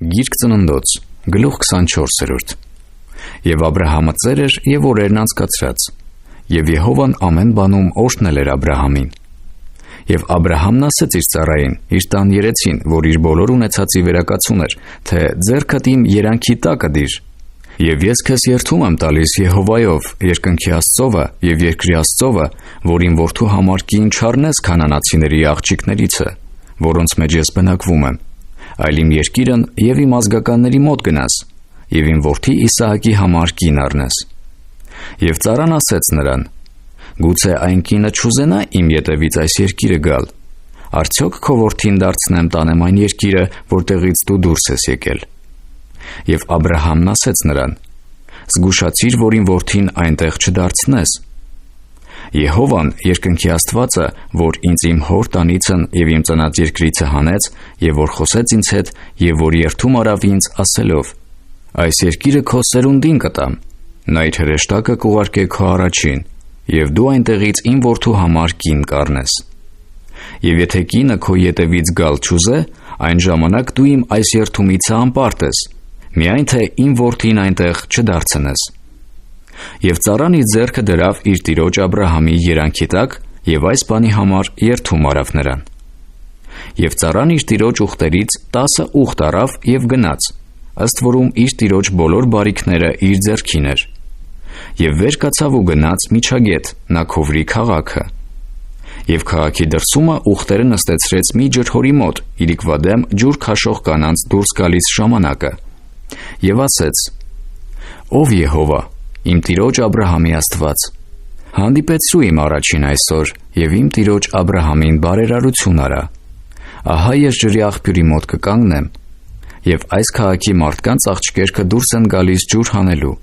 Գիրք Ծննդոց, գլուխ 24. Եվ Աբրահամը ծեր էր և օրերն անցկացրած, և Եհովան ամեն բանում օրհնել էր Աբրահամին։ Եվ Աբրահամն ասեց իր ծառային, իր տան երեցին, որ իր բոլոր ունեցածի վերակացուն էր, թե ձեռքդ իմ երանքի տակը դիր։ Եվ ես քեզ երդում եմ տալիս Եհովայով, երկնքի Աստծովը և երկրի Աստծովը, որ իմ որդու համար կին չառնես քանանացիների աղջիկներիցը, որոնց մեջ ես բնակվում եմ, այլ իմ երկիրն և իմ ազգականների մոտ գնաս, և իմ որդի Իսահակի համար կին առնես։ Եվ ծառան ասեց նրան. գուցե այն կինը չուզենա իմ ետևից այս երկիրը գալ, արդյոք քո որդին դարձնեմ տանեմ այն երկիրը, որտեղից դու դուրս ես եկել։ Եվ Աբրահամն ասեց նրան. զգուշացիր, որ իմ որդին այնտեղ չդարձնես։ Եհովան, երկնքի Աստվածը, որ ինձ իմ հոր տանիցն և իմ ծնած երկրիցը հանեց, և որ խոսեց ինձ հետ, և որ երդում արավ ինձ ասելով. այս երկիրը քո սերունդին կտամ, նա իր հրեշտակը կուղարկե քո առաջին, և դու այնտեղից իմ որդու համար կին կառնես։ Եվ եթե կինը քո ետևից գալ չուզե, այն ժամանակ դու իմ այս երդումիցը անպարտ ես, միայն թե իմ որդին այնտեղ չդարձնես։ Եվ ծառան իր ձեռքը դրավ իր տիրոջ Աբրահամի երանքի տակ և այս բանի համար երդում արավ նրան։ Եվ ծառան իր տիրոջ ուղտերից 10 ուղտ առավ և գնաց, ըստ որում իր տիրոջ բոլոր բարիքները իր ձեռքին էր։ Եվ վեր կացավ ու գնաց միջագետ, Նաքովրի քաղաքը։ Եվ քաղաքի դրսումը ուղտերը նստեցրեց մի ջրհորի մոտ, իրիկվա դեմ ջուր քաշող կանանց դուրս գալիս ժամանակը։ Եվ ասեց. «Ով Եհովա, իմ տիրոջ Աբրահամի Աստված, հանդիպեցրու իմ առաջին այսօր և իմ տիրոջ Աբրահամին բարերարություն արա։ Ահա ես ջրի աղբյուրի մոտ կկանգնեմ, և այս քաղաքի մարդկանց աղջիկերքը դուրս են գալիս ջուր հանելու։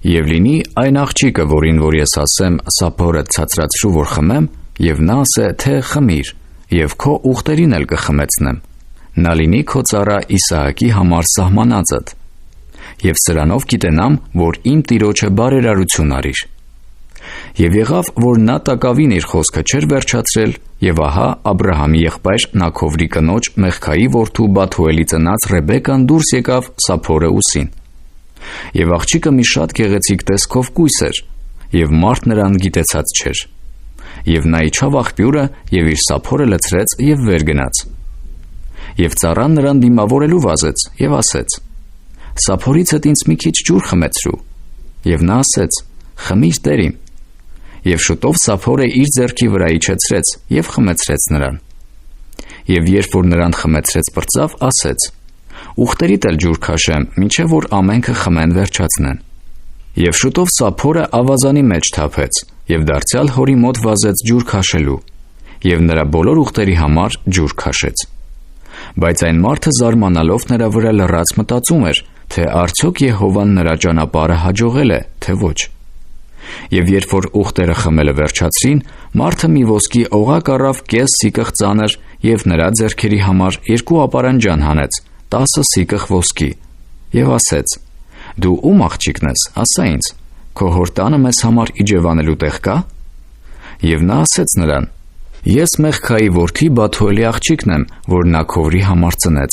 Եվ լինի այն աղջիկը, որին որ ես ասեմ սա փորդ ցածրացրու, որ խմեմ, և նա ասե, թե խմիր, և քո ուղտերին էլ կխմեցնեմ, նա լինի քո ծառա Իսահակի համար սահմանածդ։ Եվ սրանով կիտենամ, որ իմ տիրոջը բարերարություն արիր։ Եվ եղավ, որ նա տակավին իր խոսքը չէր վերջացրել, և ահա Աբրահամի եղբայր Նաքովրի կնոջ Մեղքայի որդու Բաթուելի ծնած Ռեբեկան դուրս եկավ Սափորը ուսին։ Եվ աղջիկը մի շատ գեղեցիկ տեսքով կույս էր, և մարդ նրան գիտեցած չէր։ Եվ նա իջավ աղբյուրը և իր սափորը լցրեց և վեր գնաց։ Եվ ծառան նրան դիմավորելու վազեց և ասեց. սափորից հետ ինձ մի քիչ ջուր խմեցրու։ Եվ նա ասեց. խմիր տեր իմ։ Եվ շուտով սափորը իր ձեռքի վրա իջեցրեց և խմեցրեց նրան։ Եվ երբ որ նրան խմեցրեց պրծավ, ասեց. ուղտերիդ էլ ջուր քաշեմ, մինչև որ ամենքը խմեն վերջացնեն։ Եվ շուտով սափորը ավազանի մեջ թափեց և դարձյալ հորի մոտ վազեց ջուր քաշելու, և նրա բոլոր ուղտերի համար ջուր քաշեց։ Բայց այն մարդը զարմանալով նրա վրա լռած մտածում էր, թե արդյոք Եհովան նրա ճանապարհը հաջողել է, թե ոչ։ Եվ երբ որ ուղտերը խմելը վերջացրին, մարդը մի ոսկի օղակ առավ կես սիկխ ծանր և նրա ձեռքերի համար 2 ապարանջան հանեց, 10 սիկխ ոսկի, և ասեց. դու ում աղջիկն ես, ասա ինձ, քո հոր տանը մեզ համար իջևանելու տեղ կա։ Եվ նա ասեց նրան. ես Մեղքայի որդի Բաթուելի աղջիկն եմ, որ Նաքովրի համար ծնեց։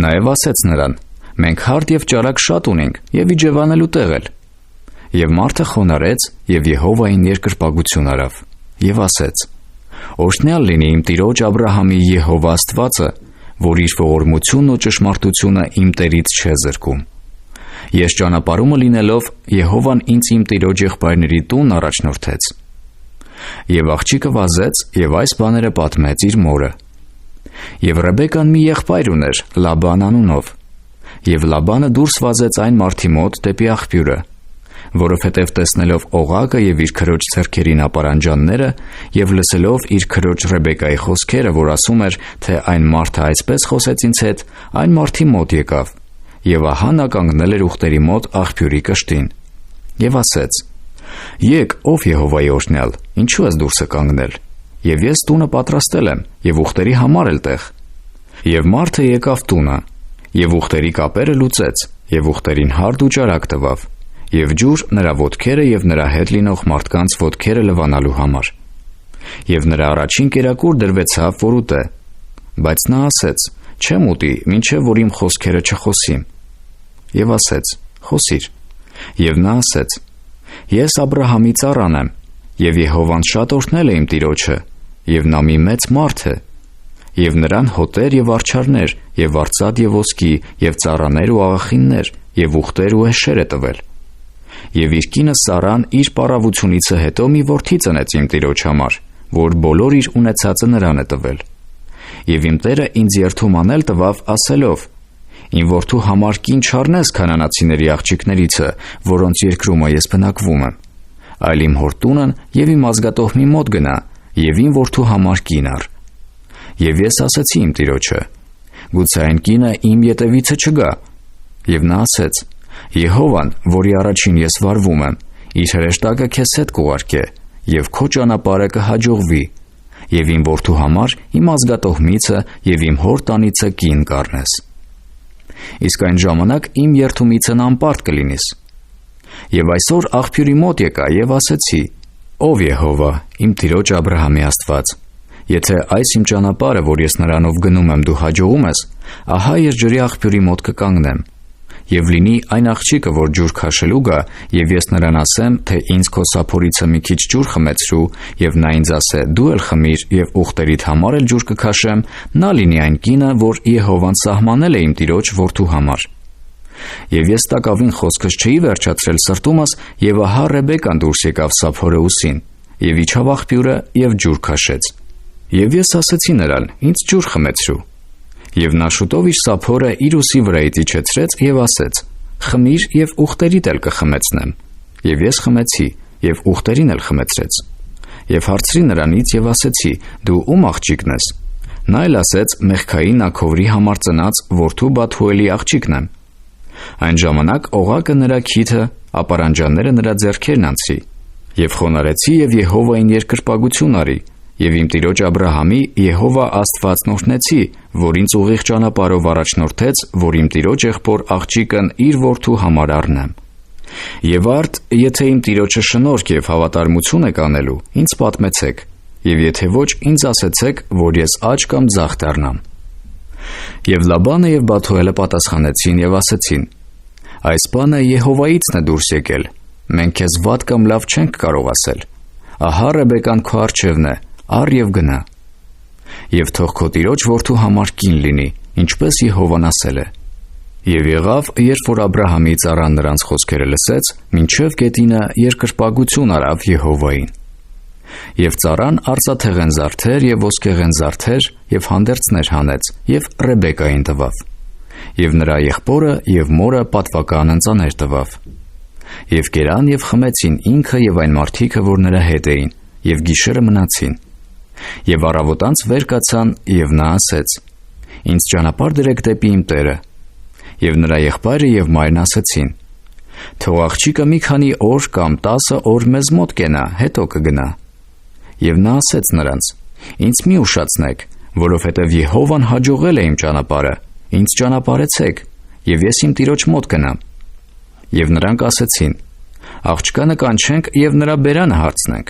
Նաև ասեց նրան. մենք հարդ և ճարակ շատ ունենք և իջևանելու տեղ էլ։ Եվ մարդը խոնարհեց և Եհովային երկրպագություն արավ և ասեց. օրհնյալ լինի իմ տիրոջ Աբրահամի Եհովա Աստվածը, որ իր ողորմությունն ու ճշմարտությունը իմ տերից չէ զրկում։ Ես ճանապարհումը լինելով, Եհովան ինձ իմ տիրոջ եղբայրների տուն առաջնորդեց։ Եվ աղջիկը վազեց և այս բաները պատմեց իր մորը։ Եվ Ռեբեկան մի եղբայր ուներ Լաբան անունով։ Եվ Լաբանը դուրս վազեց այն մարդի մոտ դեպի աղբյուրը, որովհետև տեսնելով օղակը և իր քրոջ ձեռքերին ապարանջանները և լսելով իր քրոջ Ռեբեկայի խոսքերը, որ ասում էր, թե այն մարդը այսպես խոսեց ինձ հետ, այն մարդի մոտ եկավ, և ահա նա կանգնել էր ուղտերի մոտ աղբյուրի կշտին։ Եվ ասեց. եկ, ով Եհովայի օրհնյալ, ինչու ես դուրսը կանգնել, և ես տունը պատրաստել եմ, և ուղտերի համար էլ տեղ։ Եվ մարդը եկավ տունը, և ուղտերի կապերը լուծեց, և ուղտերին հարդ ու ճարակ տվավ, և ջուր նրա ոտքերը և նրա հետ լինող մարդկանց ոտքերը լվանալու համար։ Եվ նրա առաջին կերակուր դրվեցավ, որ ուտե։ Բայց նա ասեց. չեմ ուտի, մինչև որ իմ խոսքերը չխոսիմ։ Եվ ասեց. խոսիր։ Եվ նա ասեց. ես Աբրահամի ծառան եմ, եւ Եհովան շատ օրհնել է իմ տիրոջը, եւ նա մի մեծ մարդ է, եւ նրան հոտեր եւ արջարներ, եւ արծաթ եւ ոսկի, եւ ծառաներ ու աղախիններ, եւ ուղտեր ու էշեր է տվել։ Եվ իր կինը Սարան իր պառավությունիցը հետո մի որդի ծնեց իմ տիրոջ համար, որ բոլոր իր ունեցածը նրան է տվել։ Եվ իմ Տերը ինձ երդում անել տվավ ասելով. իմ որդու համար կին չառնես քանանացիների աղջիկներիցը, որոնց երկրում ես բնակվում եմ, այլ իմ հոր տունն եւ իմ ազգատոհմի մոտ գնա, եւ իմ որդու համար կին առ։ Եվ ես ասեցի իմ տիրոջը. գուցե այն կինը իմ ետևիցը չգա։ Եվ նա ասեց. Եհովան, որի առաջին ես վարվում եմ, իր հրեշտակը քեզ հետ կուղարկե, եւ քո ճանապարհը կհաջողվի, եւ իմ որդու համար իմ ազգատոհմիցը եւ իմ հոր տանիցը կին կառնես։ Իսկ այն ժամանակ իմ երդումիցն անպարտ կլինիս։ Եվ այսօր աղբյուրի մոտ եկա եւ ասեցի. ով Եհովա, իմ տիրոջ Աբրահամի Աստված, եթե այս իմ ճանապարհը, որ ես նրանով գնում եմ, դու հաջողում ես, ահա ես ջրի աղբյուրի մոտ կկանգնեմ։ Եվ լինի այն աղջիկը, որ ջուր քաշելու գա, եւ ես նրան ասեմ, թե ինձ քո սափորիցը մի քիչ ջուր խմեցրու, եւ նա ինձ ասե, դու էլ խմիր, եւ ուխտերիդ համար էլ ջուր կքաշեմ, նա լինի այն կինը, որ Եհովան սահմանել է իմ տիրոջ որդու համար։ Եվ ես տակավին խոսքս չէի վերջացրել սրտումս, եւ ահա Ռեբեկան դուրս եկավ սափորը ուսին, եւ իջավ աղբյուրը եւ ջուր քաշեց։ Եվ ես ասեցի նրան, ինձ ջուր խմեցրու։ Եվ նա շուտով իր սափորը իր ուսի վրայից իջեցրեց եւ ասեց. խմիր եւ ուխտերիդ էլ կխմեցնեմ։ Եվ ես խմեցի եւ ուխտերին էլ խմեցրեց։ Եվ հարցրի նրանից եւ ասեցի. դու ում աղջիկն ես։ Նա էլ ասեց. Մեխքայի Նաքովրի համար ծնած որդու Բաթուելի աղջիկն եմ։ Այն ժամանակ օղակը նրա քիթը, ապարանջանները նրա ձեռքերն անցի։ Եվ խոնարհեցի եւ Եհովային երկրպագություն արի, եւ իմ տիրոջ Աբրահամի Եհովա Աստվածն օրհնեցի, որ ինձ ուղիղ ճանապարհով առաջնորդեց, որ իմ տիրոջ եղբոր աղջիկն իր որդու համար առնեմ։ Եվ արդ, եթե իմ տիրոջը շնորհք եւ հավատարմություն եք անելու, ինձ պատմեցեք, եւ եթե ոչ, ինձ ասեցեք, որ ես աջ կամ ձախ դառնամ։ Եվ Լաբանը եւ Բաթուելը պատասխանեցին եւ ասեցին. այս բանը Եհովայիցն է դուրս եկել, մենք քեզ վատ կամ լավ չենք կարող ասել։ Ահա Ռեբեկան քո առջևն է, առ եւ գնա։ Եվ թող քո տիրոջ որդու համար կին լինի, ինչպես Եհովան ասել է։ Եվ եղավ, երբ որ Աբրահամի ծառան նրանց խոսքերը լսեց, մինչև գետինը երկրպագություն արավ Եհովային։ Եվ ծառան արծաթեղեն զարդեր եւ ոսկեղեն զարդեր եւ հանդերձներ հանեց եւ Ռեբեկային տվավ։ Եվ նրա եղբորը եւ մորը պատվական ընծաներ տվավ։ Եվ կերան եւ խմեցին ինքը եւ այն մարդիկը, որ նրա հետ էին, եւ գիշերը մնացին։ Եվ առավոտանց վեր կացան, եւ նա ասեց. ինձ ճանապարհ դրեք դեպի իմ Տերը։ Եվ նրա եղբայրը եւ մայրն ասեցին. թող աղջիկը մի քանի օր կամ 10 օր մեզ մոտ կենա, հետո կգնա։ Եվ նա ասեց նրանց. ինձ մի ուշացնեք, որովհետև Եհովան հաջողել է իմ ճանապարհը, ինձ ճանապարհեցեք, եւ ես իմ տիրոջ մոտ գնամ։ Եվ նրանք ասեցին. աղջկանը կանչենք եւ նրա բերանը հարցնենք։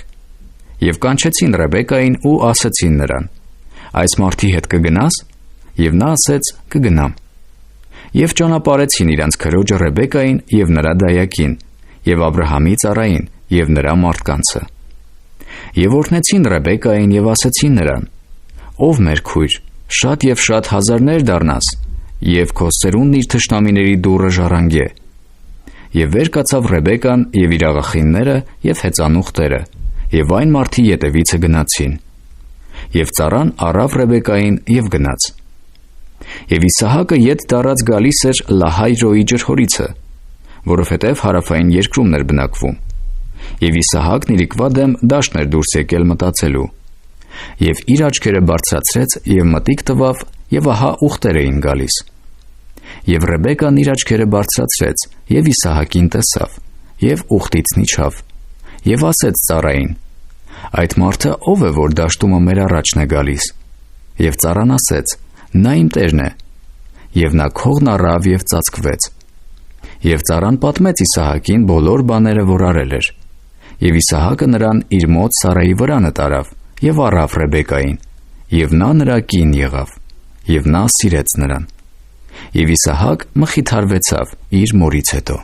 Եվ կանչեցին Ռեբեկային ու ասեցին նրան. այս մարդի հետ կգնաս։ Եվ նա ասեց. կգնամ։ Եվ ճանապարհեցին իրանց քրոջը Ռեբեկային եւ նրա դայակին, եւ Աբրահամի ծառային եւ նրա մարդկանցը։ Եվ օրհնեցին Ռեբեկային եւ ասեցին նրան. ով մեր քույր, շատ եւ շատ հազարներ դառնաս, եւ քո սերունդն իր թշնամիների դուռը ժառանգե։ Եվ վեր կացավ Ռեբեկան եւ իր աղախինները եւ հեծանուխտերը, եւ այն մարդի ետևիցը գնացին։ Եվ ծառան առավ Ռեբեկային եւ գնաց։ Եվ Իսահակը ետ դարած գալիս էր Լահայրոյի ջրհորիցը, որովհետև հարավային երկրումն էր բնակվում։ Եվ Իսահակն իրիկվա դեմ դաշտն էր դուրս եկել մտածելու։ Եվ իր աչքերը բարձրացրեց եւ մտիկ տվավ, եւ ահա ուխտեր էին գալիս։ Եվ Ռեբեկան իր աչքերը բարձրացրեց եւ Իսահակին տեսավ, եւ ուխտիցն իջավ, եւ ասեց ծառային. այդ մարդը ով է, որ դաշտումը մեր առաջն է գալիս։ Եվ ծառան ասեց. նա իմ տերն է։ Եվ նա քողն առավ եւ ծածկվեց։ Եվ ծառան պատմեց Իսահակին բոլոր բաները, որ արել էր։ Եվ Իսահակը նրան իր մոտ Սարայի վրանը տարավ եւ առավ Ռեբեկային, եւ նա նրա կին եղավ։ եւ նա սիրեց նրան։ Եվ Իսահակ մխիթարվեցավ իր մորից հետո։